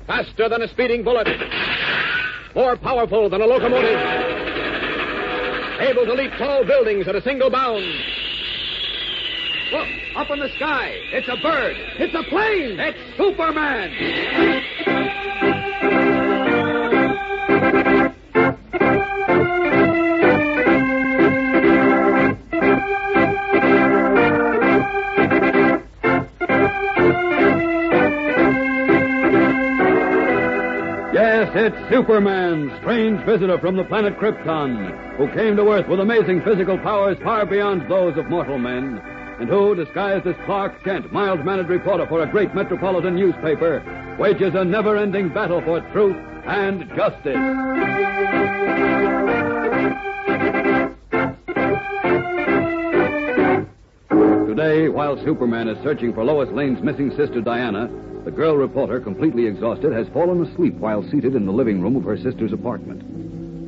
Faster than a speeding bullet. More powerful than a locomotive. Able to leap tall buildings at a single bound. Look, up in the sky. It's a bird. It's a plane. It's Superman. Yes, it's Superman, strange visitor from the planet Krypton, who came to Earth with amazing physical powers far beyond those of mortal men, and who, disguised as Clark Kent, mild-mannered reporter for a great metropolitan newspaper, wages a never-ending battle for truth and justice. Today, while Superman is searching for Lois Lane's missing sister Diana, the girl reporter, completely exhausted, has fallen asleep while seated in the living room of her sister's apartment.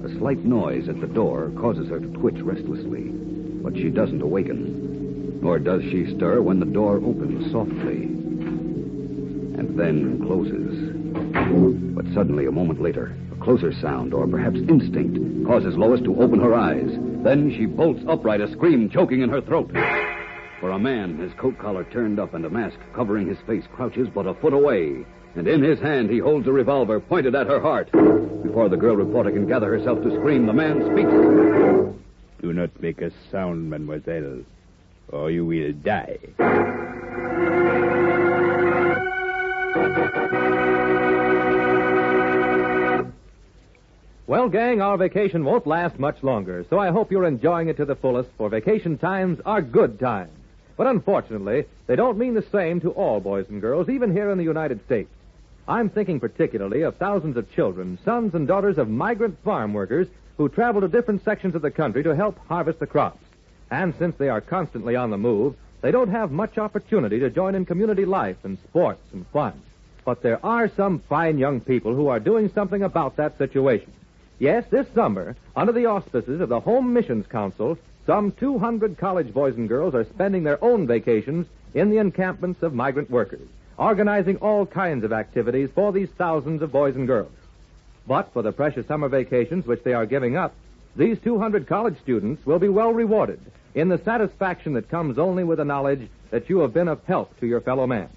A slight noise at the door causes her to twitch restlessly, but she doesn't awaken. Nor does she stir when the door opens softly and then closes. But suddenly, a moment later, a closer sound, or perhaps instinct, causes Lois to open her eyes. Then she bolts upright, a scream choking in her throat. For a man, his coat collar turned up and a mask covering his face, crouches but a foot away. And in his hand, he holds a revolver pointed at her heart. Before the girl reporter can gather herself to scream, the man speaks. Do not make a sound, mademoiselle, or you will die. Well, gang, our vacation won't last much longer, so I hope you're enjoying it to the fullest, for vacation times are good times. But unfortunately, they don't mean the same to all boys and girls, even here in the United States. I'm thinking particularly of thousands of children, sons and daughters of migrant farm workers who travel to different sections of the country to help harvest the crops. And since they are constantly on the move, they don't have much opportunity to join in community life and sports and fun. But there are some fine young people who are doing something about that situation. Yes, this summer, under the auspices of the Home Missions Council, some 200 college boys and girls are spending their own vacations in the encampments of migrant workers, organizing all kinds of activities for these thousands of boys and girls. But for the precious summer vacations which they are giving up, these 200 college students will be well rewarded in the satisfaction that comes only with the knowledge that you have been of help to your fellow man.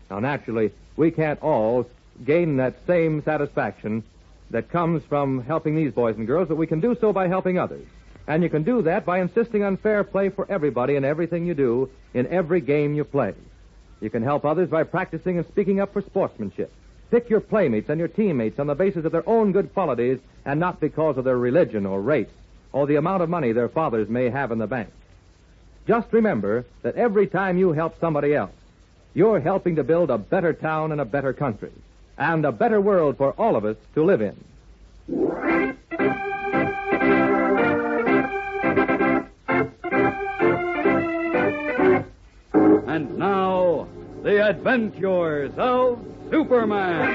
Now, naturally, we can't all gain that same satisfaction that comes from helping these boys and girls, but we can do so by helping others. And you can do that by insisting on fair play for everybody in everything you do, in every game you play. You can help others by practicing and speaking up for sportsmanship. Pick your playmates and your teammates on the basis of their own good qualities and not because of their religion or race or the amount of money their fathers may have in the bank. Just remember that every time you help somebody else, you're helping to build a better town and a better country and a better world for all of us to live in. And now, the adventures of Superman.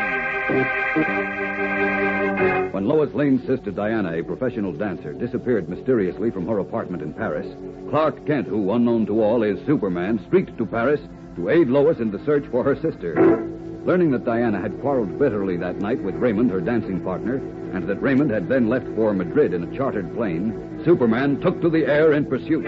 When Lois Lane's sister Diana, a professional dancer, disappeared mysteriously from her apartment in Paris, Clark Kent, who, unknown to all, is Superman, streaked to Paris to aid Lois in the search for her sister. Learning that Diana had quarreled bitterly that night with Raymond, her dancing partner, and that Raymond had then left for Madrid in a chartered plane, Superman took to the air in pursuit.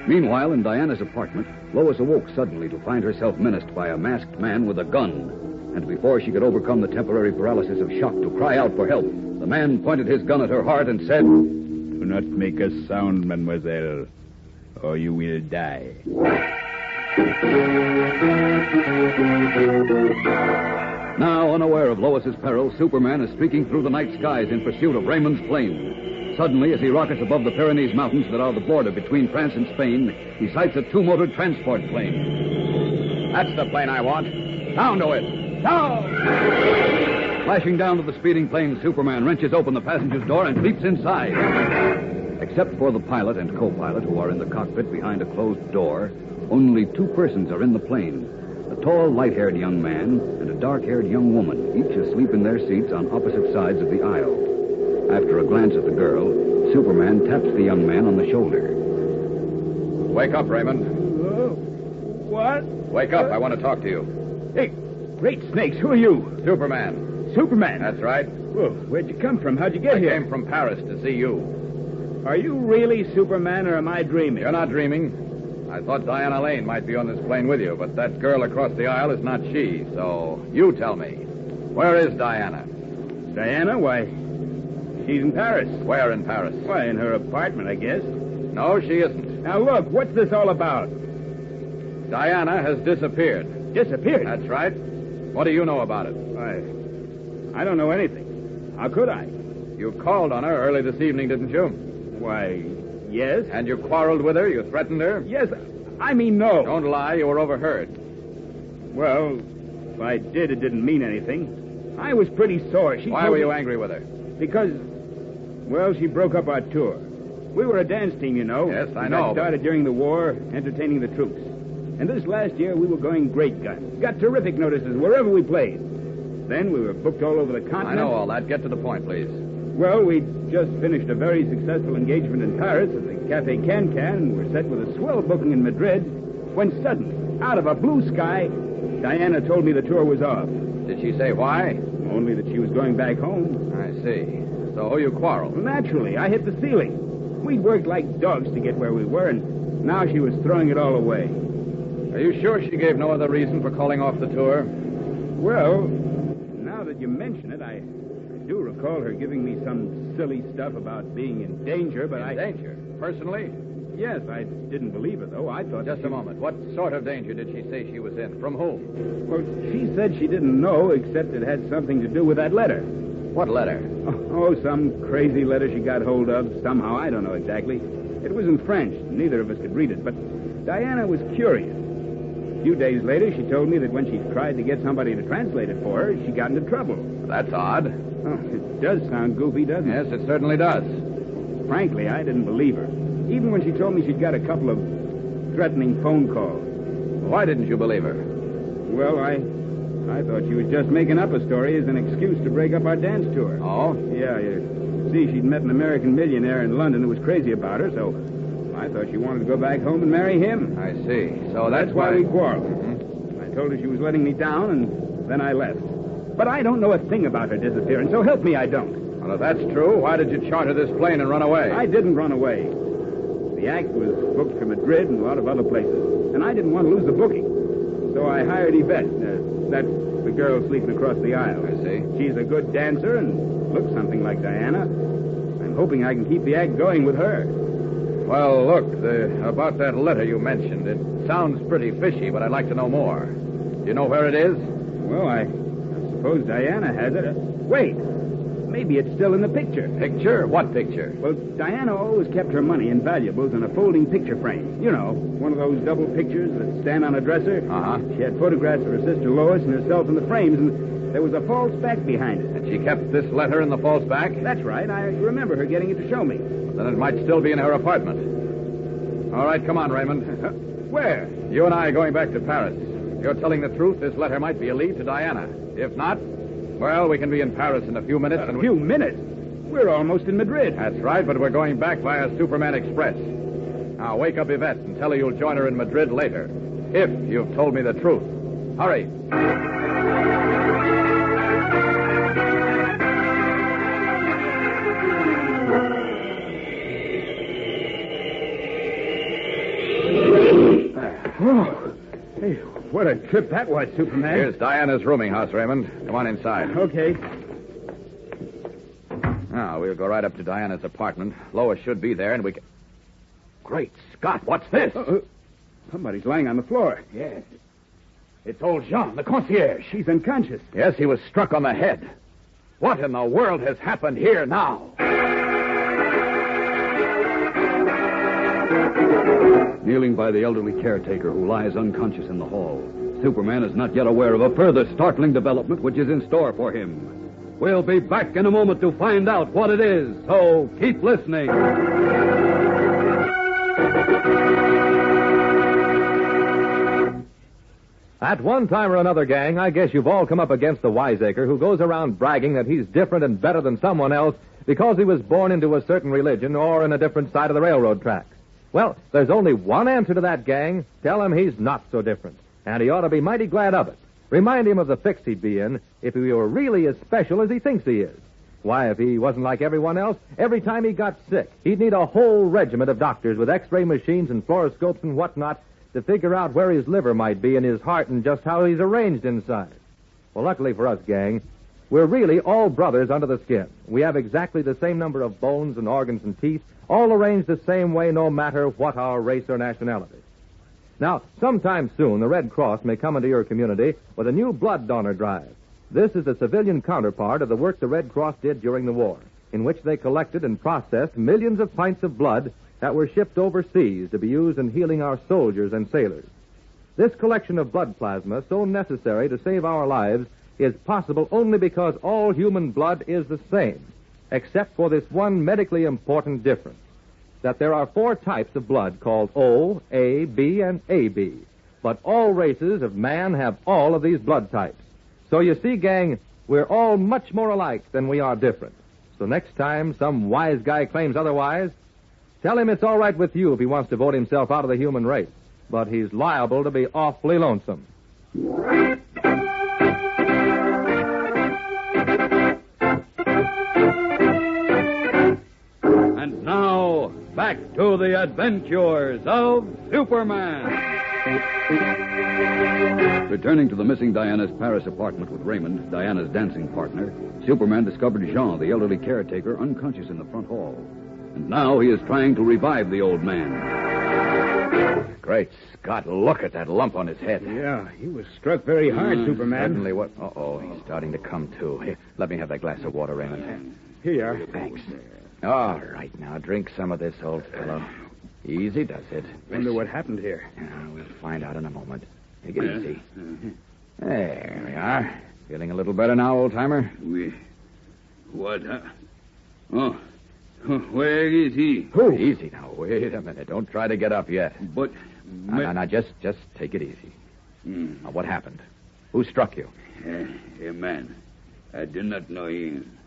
Meanwhile, in Diana's apartment, Lois awoke suddenly to find herself menaced by a masked man with a gun. And before she could overcome the temporary paralysis of shock to cry out for help, the man pointed his gun at her heart and said, Do not make a sound, mademoiselle, or you will die. Now, unaware of Lois's peril, Superman is streaking through the night skies in pursuit of Raymond's plane. Suddenly, as he rockets above the Pyrenees Mountains that are the border between France and Spain, he sights a two-motored transport plane. That's the plane I want. Down to it. Down! Flashing down to the speeding plane, Superman wrenches open the passenger's door and leaps inside. Except for the pilot and co-pilot, who are in the cockpit behind a closed door, only two persons are in the plane. A tall, light-haired young man and a dark-haired young woman, each asleep in their seats on opposite sides of the aisle. After a glance at the girl, Superman taps the young man on the shoulder. Wake up, Raymond. What? Wake up. I want to talk to you. Hey, Great snakes, who are you? Superman. Superman? That's right. Whoa, where'd you come from? How'd you get I here? came from Paris to see you. Are you really Superman, or am I dreaming? You're not dreaming. I thought Diana Lane might be on this plane with you, but that girl across the aisle is not she, so you tell me. Where is Diana? Diana? Why, she's in Paris. Where in Paris? Why, in her apartment, I guess. No, she isn't. Now, look, what's this all about? Diana has disappeared. Disappeared? That's right. What do you know about it? Why, I don't know anything. How could I? You called on her early this evening, didn't you? Why, yes. And you quarreled with her? You threatened her? Yes, I mean no. Don't lie, you were overheard. Well, if I did, it didn't mean anything. I was pretty sore. Why were you angry with her? Because, well, she broke up our tour. We were a dance team, you know. Yes, I We know. got started during the war, entertaining the troops. And this last year, we were going great guns. Got terrific notices wherever we played. Then we were booked all over the continent. I know all that. Get to the point, please. Well, we just finished a very successful engagement in Paris at the Café Can-Can, and we're set with a swell booking in Madrid, when suddenly, out of a blue sky, Diana told me the tour was off. Did she say why? Only that she was going back home. I see. So you quarreled. Well, naturally, I hit the ceiling. We'd worked like dogs to get where we were, and now she was throwing it all away. Are you sure she gave no other reason for calling off the tour? Well, now that you mention it, I do recall her giving me some silly stuff about being in danger, but In danger? Personally? Yes, I didn't believe her, though. I thought... Just a moment. What sort of danger did she say she was in? From whom? Well, she said she didn't know, except it had something to do with that letter. What letter? Oh, some crazy letter she got hold of somehow. I don't know exactly. It was in French. Neither of us could read it, but Diana was curious. A few days later, she told me that when she tried to get somebody to translate it for her, she got into trouble. That's odd. Oh, it does sound goofy, doesn't it? Yes, it certainly does. Frankly, I didn't believe her. Even when she told me she'd got a couple of threatening phone calls. Why didn't you believe her? Well, I thought she was just making up a story as an excuse to break up our dance tour. Oh? Yeah, you see, she'd met an American millionaire in London who was crazy about her, so I thought she wanted to go back home and marry him. I see. So That's why we quarreled. Mhm. I told her she was letting me down, and then I left. But I don't know a thing about her disappearance, so help me I don't. Well, if that's true, why did you charter this plane and run away? I didn't run away. The act was booked for Madrid and a lot of other places, and I didn't want to lose the booking. So I hired Yvette. That's the girl sleeping across the aisle. I see. She's a good dancer and looks something like Diana. I'm hoping I can keep the act going with her. Well, look, about that letter you mentioned, it sounds pretty fishy, but I'd like to know more. Do you know where it is? Well, I suppose Diana has it. Wait. Maybe it's still in the picture. Picture? What picture? Well, Diana always kept her money and valuables in a folding picture frame. You know, one of those double pictures that stand on a dresser. Uh-huh. She had photographs of her sister Lois and herself in the frames, and there was a false back behind it. And she kept this letter in the false back? That's right. I remember her getting it to show me. Then it might still be in her apartment. All right, come on, Raymond. Where? You and I are going back to Paris. If you're telling the truth, this letter might be a lead to Diana. If not, well, we can be in Paris in a few minutes. A few minutes? We're almost in Madrid. That's right, but we're going back via Superman Express. Now, wake up Yvette and tell her you'll join her in Madrid later. If you've told me the truth. Hurry. Oh, hey, what a trip that was, Superman. Here's Diana's rooming house, Raymond. Come on inside. Okay. Now, we'll go right up to Diana's apartment. Lois should be there, and we can... Great Scott, what's this? Somebody's lying on the floor. Yes. It's old Jean, the concierge. She's unconscious. Yes, he was struck on the head. What in the world has happened here now? Kneeling by the elderly caretaker who lies unconscious in the hall, Superman is not yet aware of a further startling development which is in store for him. We'll be back in a moment to find out what it is, so keep listening. At one time or another, gang, I guess you've all come up against the wiseacre who goes around bragging that he's different and better than someone else because he was born into a certain religion or in a different side of the railroad tracks. Well, there's only one answer to that, gang. Tell him he's not so different. And he ought to be mighty glad of it. Remind him of the fix he'd be in if he were really as special as he thinks he is. Why, if he wasn't like everyone else, every time he got sick, he'd need a whole regiment of doctors with X-ray machines and fluoroscopes and whatnot to figure out where his liver might be and his heart and just how he's arranged inside. Well, luckily for us, gang, we're really all brothers under the skin. We have exactly the same number of bones and organs and teeth, all arranged the same way no matter what our race or nationality. Now, sometime soon, the Red Cross may come into your community with a new blood donor drive. This is the civilian counterpart of the work the Red Cross did during the war, in which they collected and processed millions of pints of blood that were shipped overseas to be used in healing our soldiers and sailors. This collection of blood plasma, so necessary to save our lives, is possible only because all human blood is the same, except for this one medically important difference, that there are 4 types of blood called O, A, B, and AB. But all races of man have all of these blood types. So you see, gang, we're all much more alike than we are different. So next time some wise guy claims otherwise, tell him it's all right with you if he wants to vote himself out of the human race. But he's liable to be awfully lonesome. And now, back to the adventures of Superman. Returning to the missing Diana's Paris apartment with Raymond, Diana's dancing partner, Superman discovered Jean, the elderly caretaker, unconscious in the front hall. And now he is trying to revive the old man. Great Scott, look at that lump on his head. Yeah, he was struck very hard, Superman. Certainly what... Uh-oh, he's starting to come to. Here, let me have that glass of water, Raymond. Here you are. Thanks. All right, now drink some of this, old fellow. Easy does it. Wonder what happened here. We'll find out in a moment. Take it easy. There we are. Feeling a little better now, old-timer? What? Oh, where is he? Who? Easy now. Wait a minute. Don't try to get up yet. But... Now, just take it easy. Now, what happened? Who struck you? A man. I do not know him.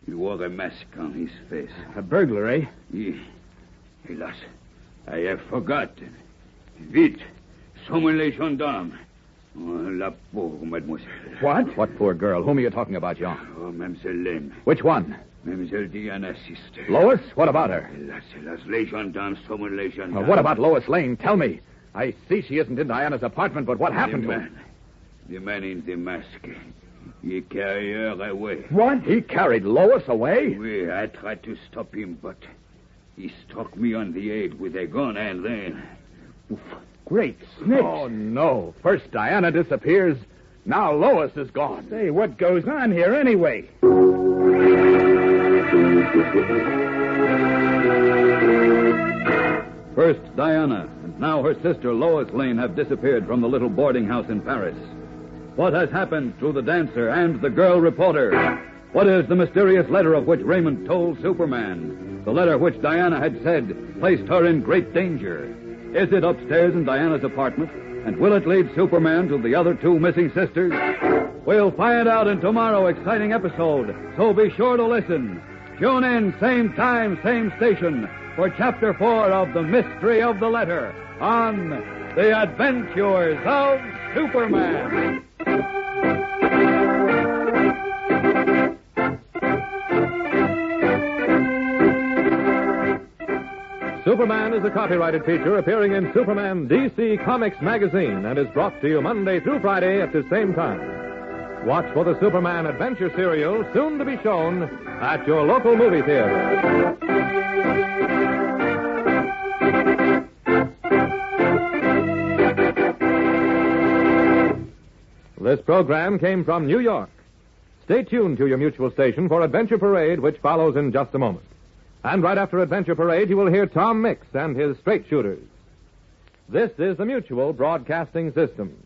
He wore a mask on his face. A burglar, eh? Hélas, I have forgotten. Vite, summon les gendarmes. Oh, la pauvre mademoiselle. What? What poor girl? Whom are you talking about, Jean? Oh, Mademoiselle Lane. Which one? Mademoiselle Diana's sister. Lois? What about her? Hélas, les gendarmes, summon les gendarmes. What about Lois Lane? Tell me. I see she isn't in Diana's apartment, but what happened to her? The man in the mask. He carried her away. What? He carried Lois away? Oui, I tried to stop him, but he struck me on the head with a gun and then... Oof, great snakes. Oh, no. First Diana disappears. Now Lois is gone. Say, what goes on here anyway? First Diana, and now her sister Lois Lane have disappeared from the little boarding house in Paris. What has happened to the dancer and the girl reporter? What is the mysterious letter of which Raymond told Superman? The letter which Diana had said placed her in great danger. Is it upstairs in Diana's apartment? And will it lead Superman to the other 2 missing sisters? We'll find out in tomorrow's exciting episode, so be sure to listen. Tune in, same time, same station, for Chapter 4 of The Mystery of the Letter on The Adventures of Superman. Superman is a copyrighted feature appearing in Superman DC Comics magazine and is brought to you Monday through Friday at the same time. Watch for the Superman Adventure serial, soon to be shown at your local movie theater. This program came from New York. Stay tuned to your mutual station for Adventure Parade, which follows in just a moment. And right after Adventure Parade, you will hear Tom Mix and his straight shooters. This is the Mutual Broadcasting System.